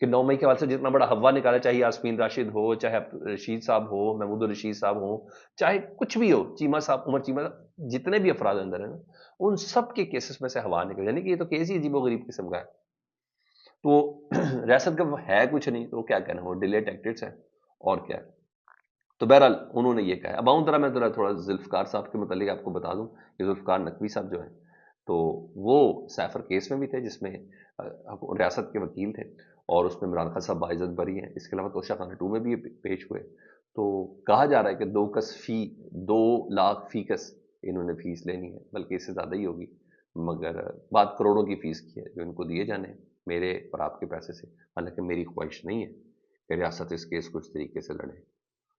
کہ 9 مئی کے حوالے سے جتنا بڑا ہوا نکالا، چاہے یاسمین راشد ہو، چاہے رشید صاحب ہو، محمود الرشید صاحب ہو، چاہے کچھ بھی ہو، چیمہ صاحب، عمر چیمہ صاحب، جتنے بھی افراد اندر ہیں نا، ان سب کے کیسز میں سے ہوا نکل، یعنی کہ یہ تو کیس ہی عجیب و غریب قسم کا ہے. تو ریاست کا ہے کچھ نہیں، تو کیا کہنا، وہ ڈیلے ٹیکٹکس ہیں اور کیا ہے. تو بہرحال انہوں نے یہ کہا ہے. اب آؤں ذرا میں تھوڑا ذوالفقار صاحب کے متعلق آپ کو بتا دوں کہ ذوالفقار نقوی صاحب جو ہیں تو وہ سیفر کیس میں بھی تھے، جس میں ریاست کے وکیل تھے، اور اس میں عمران خان صاحب باعزت بری ہیں. اس کے علاوہ توشہ خانہ 2 میں بھی یہ پیش ہوئے. تو کہا جا رہا ہے کہ 2 لاکھ فی کس انہوں نے فیس لینی ہے، بلکہ اس سے زیادہ ہی ہوگی، مگر بات کروڑوں کی فیس کی ہے جو ان کو دیے جانے ہیں میرے اور آپ کے پیسے سے. حالانکہ میری خواہش نہیں ہے کہ ریاست اس کیس کو اس طریقے سے لڑے،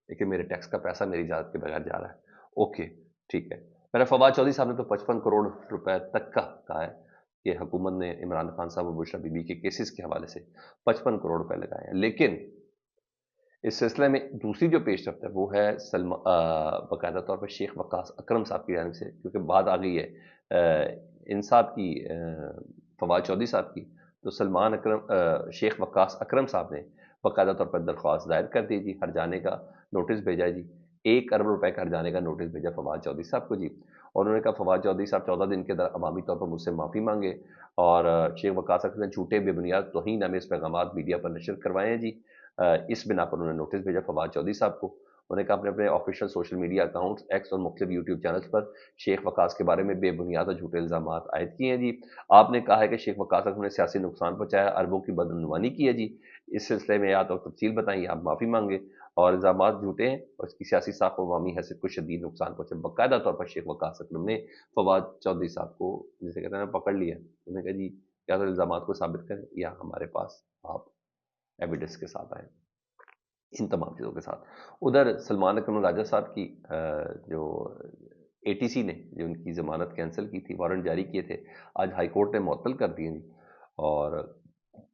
لیکن میرے ٹیکس کا پیسہ میری اجازت کے بغیر جا رہا ہے. اوکے ٹھیک ہے. میرا فواد چودھری صاحب نے تو 55 کروڑ روپے تک کا کہا ہے کہ حکومت نے عمران خان صاحب اور بشرا بی بی کے کیسز کے حوالے سے 55 کروڑ روپے لگائے ہیں. لیکن اس سلسلے میں دوسری جو پیش رفت ہے وہ ہے باقاعدہ طور پر شیخ وقاص اکرم صاحب کی جانب سے، کیونکہ بات آ گئی ہے ان صاحب کی، فواد چودھری صاحب کی. تو شیخ وقاص اکرم صاحب نے باقاعدہ طور پر درخواست دائر کر دی جی، ہر جانے کا نوٹس بھیجا جی، 1 ارب روپے کا ہر جانے کا نوٹس بھیجا فواد چودھری صاحب کو جی. اور انہوں نے کہا فواد چودھری صاحب 14 دن کے اندر عوامی طور پر مجھ سے معافی مانگے، اور شیخ وقاص اکرم نے جھوٹے بے بنیاد توہین آمیز پیغامات میڈیا پر نشر کروائے ہیں جی. اس بنا پر انہوں نے نوٹس بھیجا فواد چودھری صاحب کو. انہوں نے کہا اپنے official social media accounts x اور مختلف یوٹیوب چینلز پر شیخ وقاص کے بارے میں بے بنیاد اور جھوٹے الزامات عائد کیے ہیں جی. آپ نے کہا ہے کہ شیخ وقاص اکرم نے سیاسی نقصان پہنچایا، اربوں کی بدعنوانی کی ہے جی. اس سلسلے میں یا تو تفصیل بتائیں یا آپ معافی مانگے، اور الزامات جھوٹے ہیں اور اس کی سیاسی ساکھ و عوامی حیثیت کو شدید نقصان پہنچے. باقاعدہ طور پر شیخ وقاص اکرم نے فواد چودھری صاحب کو جسے کہتے ہیں پکڑ لیا. انہوں نے کہا جی یا تو الزامات کو ثابت کریں یا ہمارے پاس آپ ایویڈنس کے ساتھ آئیں، ان تمام چیزوں کے ساتھ. ادھر سلمان اکرم راجہ صاحب کی جو ATC نے جو ان کی ضمانت کینسل کی تھی، وارنٹ جاری کیے تھے، آج ہائی کورٹ نے معطل کر دیے جی. اور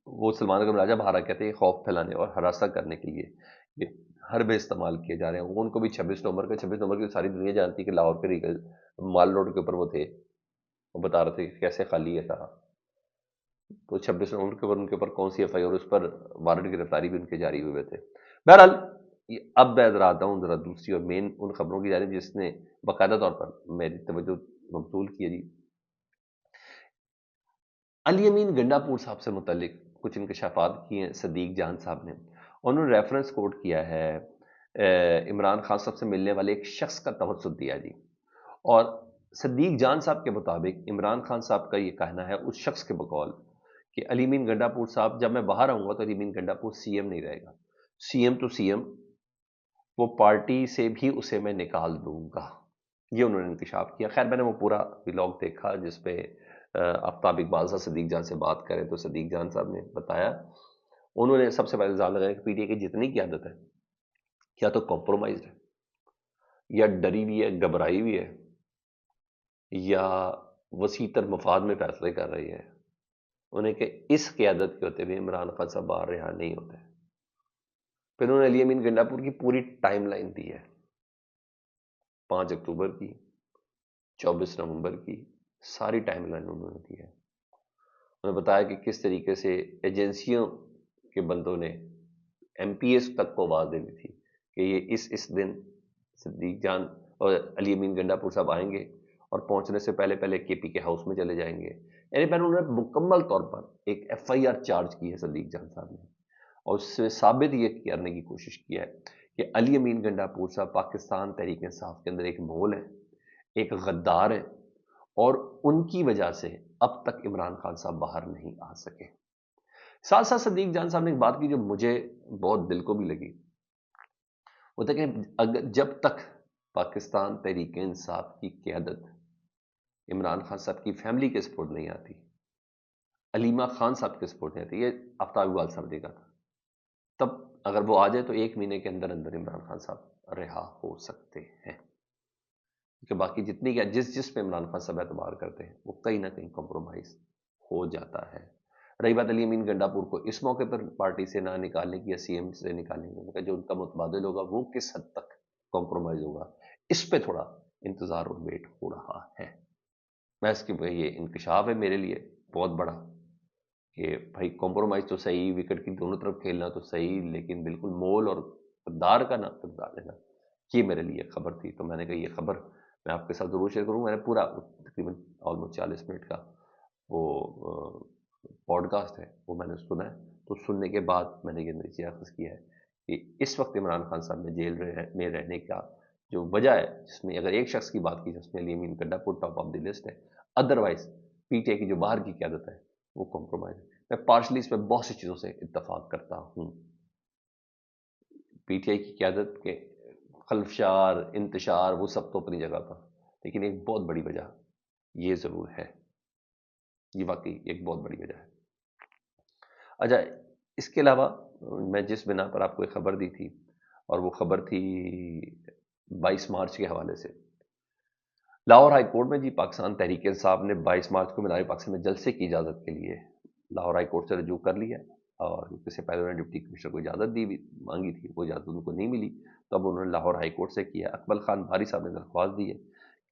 وہ سلمان اکرم راجہ بہارا کہتے ہیں خوف پھیلانے اور ہراساں کرنے کے لیے یہ حربے استعمال کیے جا رہے ہیں. ان کو بھی 26 نومبر کی ساری دنیا جانتی ہے کہ لاہور کے مال روڈ کے اوپر وہ تھے، وہ بتا رہے تھے کہ کیسے خالی ہے سارا. تو 26 نومبر کے اوپر ان کے اوپر کون سی FI اور اس پر وارنٹ گرفتاری بھی ان کے جاری ہوئے تھے. بہرحال اب میں ذرا آتا ہوں ذرا دوسری اور مین ان خبروں کی جانب جس نے باقاعدہ طور پر میری توجہ مبذول کی ہے جی. علی امین گنڈا پور صاحب سے متعلق کچھ انکشافات کیے ہیں صدیق جان صاحب نے. انہوں نے ریفرنس کوٹ کیا ہے عمران خان صاحب سے ملنے والے ایک شخص کا توسط دیا جی. اور صدیق جان صاحب کے مطابق عمران خان صاحب کا یہ کہنا ہے اس شخص کے بقول کہ علی امین گنڈا پور صاحب جب میں باہر آؤں گا تو علی امین گنڈا پور CM نہیں رہے گا، CM تو CM، وہ پارٹی سے بھی اسے میں نکال دوں گا. یہ انہوں نے انکشاف کیا. خیر میں نے وہ پورا ولاگ دیکھا جس پہ آفتاب اقبال صاحب صدیق جان سے بات کریں تو صدیق جان صاحب نے بتایا، انہوں نے سب سے پہلے الزام لگایا کہ PTI کی جتنی قیادت ہے کیا تو کمپرومائزڈ ہے، یا ڈری بھی ہے، گھبرائی ہوئی ہے، یا وسیع تر مفاد میں فیصلے کر رہی ہے. انہیں کہ اس قیادت کے ہوتے ہوئے عمران خان صاحب باہر رہا نہیں ہوتے. پھر انہوں نے علی امین گنڈا پور کی پوری ٹائم لائن دی ہے، 5 اکتوبر کی، 24 نومبر کی، ساری ٹائم لائن انہوں نے دی ہے. انہوں نے بتایا کہ کس طریقے سے ایجنسیوں کے بندوں نے MPS تک کو آواز دے دی تھی کہ یہ اس دن صدیق جان اور علی امین گنڈا پور صاحب آئیں گے، اور پہنچنے سے پہلے KP کے ہاؤس میں چلے جائیں گے. یعنی پہلے انہوں نے مکمل طور پر ایک FIR چارج کی ہے صدیق جان صاحب نے، اور اس سے ثابت یہ کرنے کی کوشش کیا ہے کہ علی امین گنڈا پور صاحب پاکستان تحریک انصاف کے اندر ایک مول ہے، ایک غدار ہے، اور ان کی وجہ سے اب تک عمران خان صاحب باہر نہیں آ سکے. ساتھ ساتھ صدیق جان صاحب نے ایک بات کی جو مجھے بہت دل کو بھی لگی، وہ تھا کہ جب تک پاکستان تحریک انصاف کی قیادت عمران خان صاحب کی فیملی کے سپورٹ نہیں آتی، علیمہ خان صاحب کے سپورٹ نہیں آتی، یہ آفتاب اقبال صاحب نے کہا تھا، تب اگر وہ آ جائے تو 1 مہینے کے اندر اندر عمران خان صاحب رہا ہو سکتے ہیں. کہ باقی جتنی کیا جس پہ عمران خان صاحب اعتبار کرتے ہیں وہ کہیں نہ کہیں کمپرومائز ہو جاتا ہے. رہی بات علی امین گنڈا پور کو اس موقع پر پارٹی سے نہ نکالنے کی یا CM سے نکالنے کی، جو ان کا متبادل ہوگا وہ کس حد تک کمپرومائز ہوگا، اس پہ تھوڑا انتظار اور ویٹ ہو رہا ہے. میں اس کی یہ انکشاف ہے میرے لیے بہت بڑا کہ بھائی کمپرومائز تو صحیح، وکٹ کی دونوں طرف کھیلنا تو صحیح، لیکن بالکل مول اور کردار کا نہ کردار لینا، یہ میرے لیے خبر تھی۔ تو میں نے کہا یہ خبر میں آپ کے ساتھ ضرور شیئر کروں۔ میں نے پورا تقریباً آلموسٹ 40 منٹ کا وہ پوڈ کاسٹ ہے وہ میں نے سنا ہے۔ تو سننے کے بعد میں نے یہ نتیجہ اخذ کیا ہے کہ اس وقت عمران خان صاحب میں جیل میں رہنے کا جو وجہ ہے، جس میں اگر ایک شخص کی بات کی جائے اس میں علی امین گڈا پور ٹاپ آف دی لسٹ ہے، ادروائز پی ٹی آئی کی جو باہر کی قیادت ہے وہ کمپرومائز ہے۔ میں پارشلی اس میں بہت سی چیزوں سے اتفاق کرتا ہوں۔ پی ٹی آئی کی قیادت کے خلفشار انتشار وہ سب تو اپنی جگہ پر، لیکن ایک بہت بڑی وجہ یہ ضرور ہے، یہ واقعی ایک بہت بڑی وجہ ہے۔ اچھا، اس کے علاوہ میں جس بنا پر آپ کو ایک خبر دی تھی، اور وہ خبر تھی 22 مارچ کے حوالے سے، لاہور ہائی کورٹ میں جی پاکستان تحریک انصاف نے 22 مارچ کو ملاوی پاکستان میں جلسے کی اجازت کے لیے لاہور ہائی کورٹ سے رجوع کر لیا، اور اس سے پہلے انہوں نے ڈپٹی کمشنر کو اجازت مانگی تھی، وہ اجازت ان کو نہیں ملی، تو اب انہوں نے لاہور ہائی کورٹ سے کیا۔ اقبال خان بھاری صاحب نے درخواست دی ہے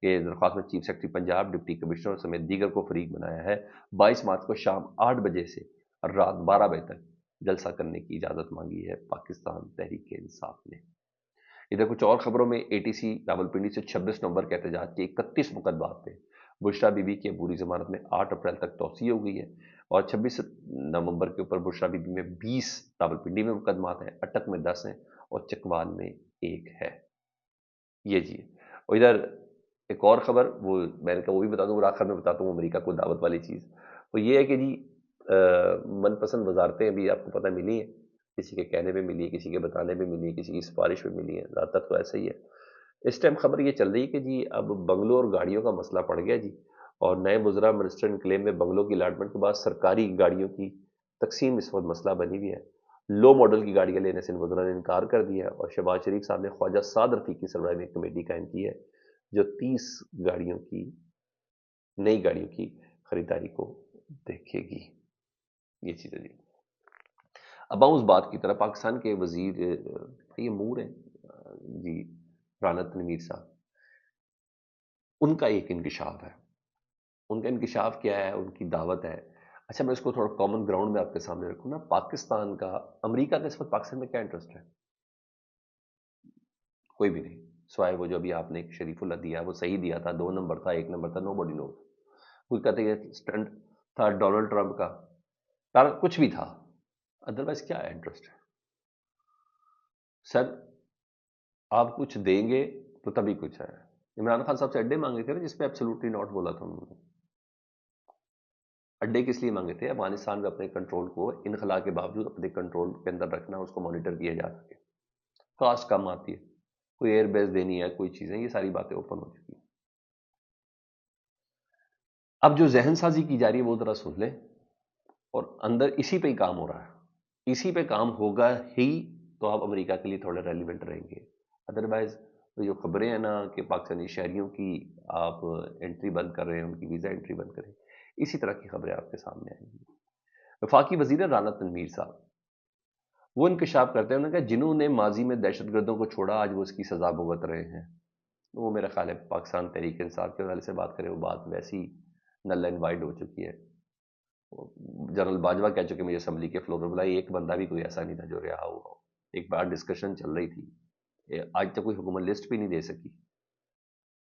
کہ درخواست میں chief secretary Punjab, deputy commissioner سمیت دیگر کو فریق بنایا ہے۔ 22 مارچ کو شام 8 بجے سے رات 12 بجے تک جلسہ کرنے کی اجازت مانگی ہے پاکستان تحریک انصاف نے۔ ادھر کچھ اور خبروں میں اے ٹی سی راولپنڈی سے 26 نومبر کے احتجاج کے 31 مقدمات پہ بشرا بی بی کی عبوری ضمانت میں 8 اپریل تک توسیع ہو گئی ہے، اور 26 نومبر کے اوپر بشرا بی بی میں 20 راولپنڈی میں مقدمات ہیں، اٹک میں 10 ہیں، اور چکوال میں 1 ہے۔ یہ جی، اور ادھر ایک اور خبر وہ میں نے کہا وہ بھی بتا دوں، اور آخر میں بتاتا ہوں امریکہ کو دعوت والی چیز، وہ یہ ہے کہ جی من پسند وزارتیں ابھی آپ کو پتہ ملی ہیں، کسی کے کہنے پہ ملی ہے، کسی کے بتانے پہ ملی ہے، کسی کی سفارش پہ ملی ہے، زیادہ تر تو ایسا ہی ہے۔ اس ٹائم خبر یہ چل رہی ہے کہ جی اب بنگلوں اور گاڑیوں کا مسئلہ پڑ گیا جی، اور نئے وزراء منسٹر انکلیو میں بنگلوں کی الاٹمنٹ کے بعد سرکاری گاڑیوں کی تقسیم اس وقت مسئلہ بنی ہوئی ہے۔ لو ماڈل کی گاڑیاں لینے سے ان وزراء نے انکار کر دیا ہے، اور شہباز شریف صاحب نے خواجہ سعد رفیق کی سربراہی میں ایک کمیٹی قائم کی ہے جو 30 نئی گاڑیوں کی خریداری کو دیکھے گی۔ یہ چیز ہے جی۔ اب آؤں اس بات کی طرف، پاکستان کے وزیر یہ مور ہیں جی رانا تنویر صاحب، ان کا ایک انکشاف ہے۔ ان کا انکشاف کیا ہے؟ ان کی دعوت ہے۔ اچھا، میں اس کو تھوڑا کامن گراؤنڈ میں آپ کے سامنے رکھوں نا، پاکستان کا امریکہ کا اس وقت پاکستان میں کیا انٹرسٹ ہے؟ کوئی بھی نہیں، سوائے وہ جو ابھی آپ نے ایک شریف اللہ دیا، وہ صحیح دیا تھا، 2 نمبر تھا، 1 نمبر تھا، نو باڈی نوز۔ کوئی کہتے ہیں اسٹنٹ تھا ڈونلڈ ٹرمپ کا، کچھ بھی تھا، ادروائز کیا ہے انٹرسٹ ہے؟ سر آپ کچھ دیں گے تو تبھی کچھ ہے۔ عمران خان صاحب سے اڈے مانگے تھے نا، جس پہ ایبسولوٹلی ناٹ بولا تھا انہوں نے۔ اڈے کس لیے مانگے تھے؟ افغانستان میں اپنے کنٹرول کو انخلا کے باوجود اپنے کنٹرول کے اندر رکھنا، اس کو مانیٹر کیا جا سکے، کاسٹ کم آتی ہے، کوئی ایئر بیس دینی ہے، کوئی چیزیں، یہ ساری باتیں اوپن ہو چکی ہیں۔ اب جو ذہن سازی کی جا رہی ہے وہ ذرا سن لیں، اور اندر اسی پہ ہی کام ہو رہا ہے، اسی پہ کام ہوگا ہی تو آپ امریکہ کے لیے تھوڑے ریلیونٹ رہیں گے۔ ادروائز جو خبریں ہیں نا کہ پاکستانی شہریوں کی آپ انٹری بند کر رہے ہیں، ان کی ویزا انٹری بند کریں، اسی طرح کی خبریں آپ کے سامنے آئیں گی۔ وفاقی وزیر رانا تنویر صاحب وہ انکشاف کرتے ہیں، انہوں نے کہا جنہوں نے ماضی میں دہشت گردوں کو چھوڑا آج وہ اس کی سزا بھگت رہے ہیں۔ وہ میرا خیال ہے پاکستان تحریک انصاف کے حوالے سے بات کریں، وہ بات ویسی نل اینڈ وائڈ ہو چکی ہے۔ جنرل باجوہ کہہ چکے مجھے اسمبلی کے فلور پر، بلائی ایک بندہ بھی کوئی ایسا نہیں تھا جو رہا ہوا ہو۔ ایک بار ڈسکشن چل رہی تھی، آج تک کوئی حکومت لسٹ بھی نہیں دے سکی،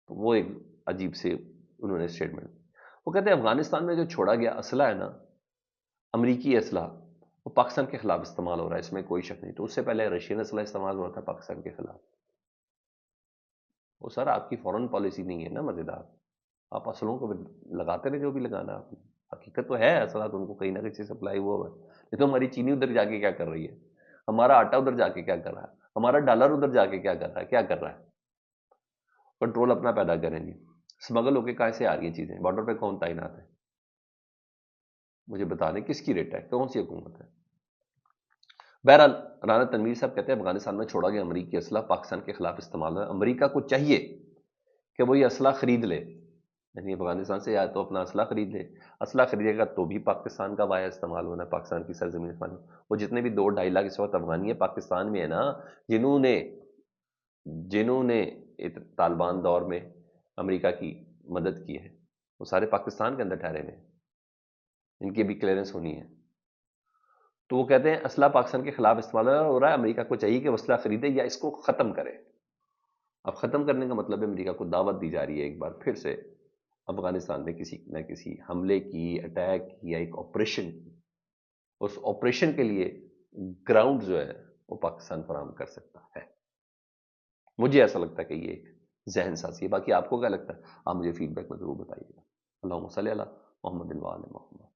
تو وہ ایک عجیب سے انہوں نے اسٹیٹمنٹ، وہ کہتے ہیں افغانستان میں جو چھوڑا گیا اسلحہ ہے نا، امریکی اسلحہ، وہ پاکستان کے خلاف استعمال ہو رہا ہے، اس میں کوئی شک نہیں۔ تو اس سے پہلے رشین اسلحہ استعمال ہو رہا تھا پاکستان کے خلاف۔ وہ سر آپ کی فورن پالیسی نہیں ہے نا مزیدار، آپ اسلحوں کو لگاتے رہے جو بھی لگانا آپ نے، حقیقت تو ہے اسلحہ تو ان کو کہیں نہ کہیں سپلائی ہوا ہے۔ یہ تو ہماری چینی ادھر جا کے کیا کر رہی ہے، ہمارا آٹا ادھر جا کے کیا کر رہا ہے، ہمارا ڈالر ادھر جا کے کیا کر رہا ہے، کیا کر رہا ہے؟ کنٹرول اپنا پیدا کریں گے۔ اسمگل ہو کے کہاں سے آ رہی ہیں چیزیں؟ بارڈر پہ کون تعینات ہے؟ مجھے بتا دیں کس کی ریٹ ہے، کون سی حکومت ہے؟ بہرحال رانا تنویر صاحب کہتے ہیں افغانستان میں چھوڑا گیا امریکی اسلحہ پاکستان کے خلاف استعمال ہے، امریکہ کو چاہیے کہ وہ یہ اسلحہ خرید لے، یعنی افغانستان سے یا تو اپنا اسلحہ خرید لے، اسلحہ خریدے گا تو بھی پاکستان کا وایا استعمال ہونا ہے، پاکستان کی سرزمین پر۔ وہ جتنے بھی 2-2.5 لاکھ اس وقت افغانی ہیں پاکستان میں ہے نا، جنہوں نے طالبان دور میں امریکہ کی مدد کی ہے، وہ سارے پاکستان کے اندر ٹھہرے ہوئے ہیں، ان کی بھی کلیئرنس ہونی ہے۔ تو وہ کہتے ہیں اسلحہ پاکستان کے خلاف استعمال ہو رہا ہے، امریکہ کو چاہیے کہ وہ اسلحہ خریدے یا اس کو ختم کرے۔ اب ختم کرنے کا مطلب ہے امریکہ کو دعوت دی جا رہی ہے ایک بار پھر سے افغانستان میں کسی نہ کسی حملے کی، اٹیک کی، یا ایک آپریشن کی۔ اس آپریشن کے لیے گراؤنڈ جو ہے وہ پاکستان فراہم کر سکتا ہے۔ مجھے ایسا لگتا ہے کہ یہ ایک ذہن سازی ہے۔ باقی آپ کو کیا لگتا ہے؟ آپ مجھے فیڈ بیک میں ضرور بتائیے گا۔ اللہم صلی علی محمد و آل محمد۔